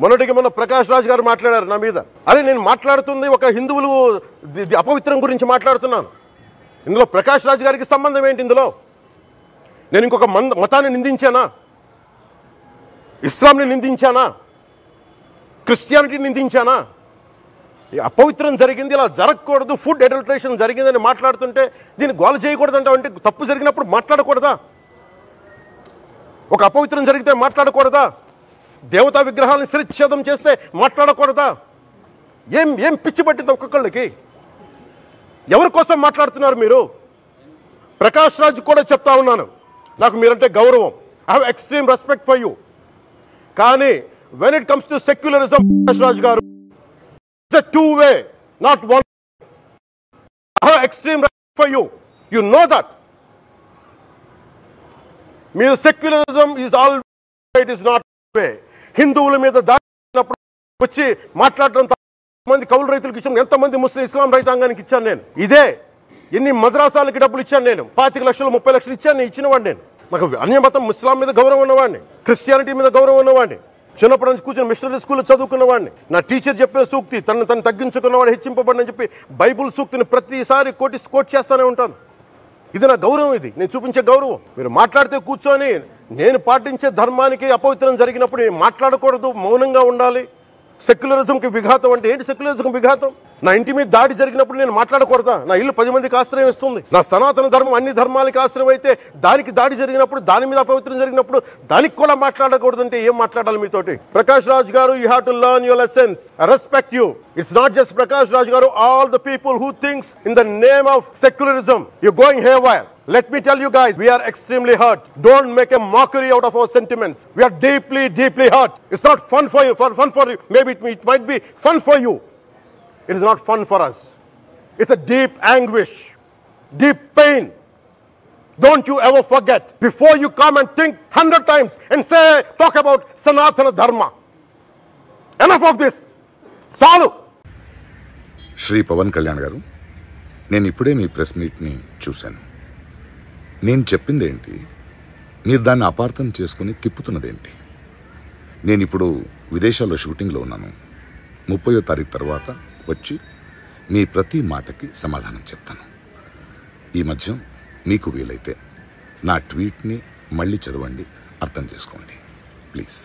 మొన్నటికి మొన్న ప్రకాష్ రాజ్ గారు మాట్లాడారు నా మీద. అరే నేను మాట్లాడుతుంది ఒక హిందువులు అపవిత్రం గురించి మాట్లాడుతున్నాను. ఇందులో ప్రకాష్ రాజ్ గారికి సంబంధం ఏంటి? ఇందులో నేను ఇంకొక మతాన్ని నిందించానా? ఇస్లాంని నిందించానా? క్రిస్టియానిటీని నిందించానా? అపవిత్రం జరిగింది, ఇలా జరగకూడదు, ఫుడ్ అడల్టరేషన్ జరిగిందని మాట్లాడుతుంటే దీన్ని గోల చేయకూడదంటే అంటే తప్పు జరిగినప్పుడు మాట్లాడకూడదా? ఒక అపవిత్రం జరిగితే మాట్లాడకూడదా? దేవతా విగ్రహాలను శిరచ్ఛేదం చేస్తే మాట్లాడకూడదా? ఏం పిచ్చి పట్టింది ఒక్కొక్కళ్ళకి? ఎవరి కోసం మాట్లాడుతున్నారు మీరు? ప్రకాష్ రాజ్ కూడా చెప్తా ఉన్నాను, నాకు మీరంటే గౌరవం. I have extreme respect for you. కానీ when it comes to secularism, Prakash Raj గారు, it's a two way, not one. I have extreme respect for you. You know that. మీరు secularism is all, it is not way. హిందువుల మీద దాడినప్పుడు వచ్చి మాట్లాడడం మంది కౌలు రైతులకు ఇచ్చాను. ఎంతమంది ముస్లిం ఇస్లాం రైతాంగానికి ఇచ్చాను నేను? ఇదే ఎన్ని మద్రాసాలకి డబ్బులు ఇచ్చాను నేను? 25 లక్షలు 30 లక్షలు ఇచ్చాను. నేను ఇచ్చినవాడు నేను. నాకు అన్యమతం ఇస్లాం మీద గౌరవం ఉన్నవాడిని, క్రిస్టియానిటీ మీద గౌరవం ఉన్నవాడిని. చిన్నప్పటి నుంచి కూర్చొని మిషనరీ స్కూల్లో చదువుకున్నవాడిని. నా టీచర్ చెప్పిన సూక్తి, తను తగ్గించుకున్నవాడు హెచ్చింపబడిని చెప్పి బైబుల్ సూక్తిని ప్రతిసారి కోట్ చేస్తూనే ఉంటాను. ఇది నా గౌరవం, ఇది నేను చూపించే గౌరవం. మీరు మాట్లాడితే కూర్చొని నేను పాటించే ధర్మానికి అపవిత్రం జరిగినప్పుడు మాట్లాడకూడదు, మౌనంగా ఉండాలి. సెక్యులరిజంకి విఘాతం అంటే ఏంటి? సెక్యులరిజంకి విఘాతం నా ఇంటి మీద దాడి జరిగినప్పుడు నేను మాట్లాడకూడదా? నా ఇల్లు 10 మందికి ఆశ్రయం ఇస్తుంది. నా సనాతన ధర్మం అన్ని ధర్మాలకి ఆశ్రయం అయితే దానికి దాడి జరిగినప్పుడు, దాని మీద అపవిత్రం జరిగినప్పుడు దానికి కూడా మాట్లాడకూడదంటే ఏం మాట్లాడాలి మీతోటి? ప్రకాష్ రాజ్ గారు, you have to learn your lessons. I respect you. It's not just Prakash Raj గారు, all the people who thinks in the name of secularism you going haywire. Let me tell you guys, we are extremely hurt. Don't make a mockery out of our sentiments. We are deeply, deeply hurt. It's not fun for you. Fun for you. Maybe it might be fun for you. It is not fun for us. It's a deep anguish, deep pain. Don't you ever forget. Before you come and think 100 times and talk about Sanatana Dharma. Enough of this. Salu. Shri Pawan Kalyan garu, నేను ఇప్పుడే మీ press మీట్ని చూశాను. నేను చెప్పిందేంటి? మీరు దాన్ని అపార్థం చేసుకుని తిప్పుతున్నదేంటి? నేను ఇప్పుడు విదేశాల్లో షూటింగ్లో ఉన్నాను. 30వ తారీఖు తర్వాత వచ్చి మీ ప్రతి మాటకి సమాధానం చెప్తాను. ఈ మధ్య మీకు వీలైతే నా ట్వీట్ని మళ్ళీ చదవండి, అర్థం చేసుకోండి ప్లీజ్.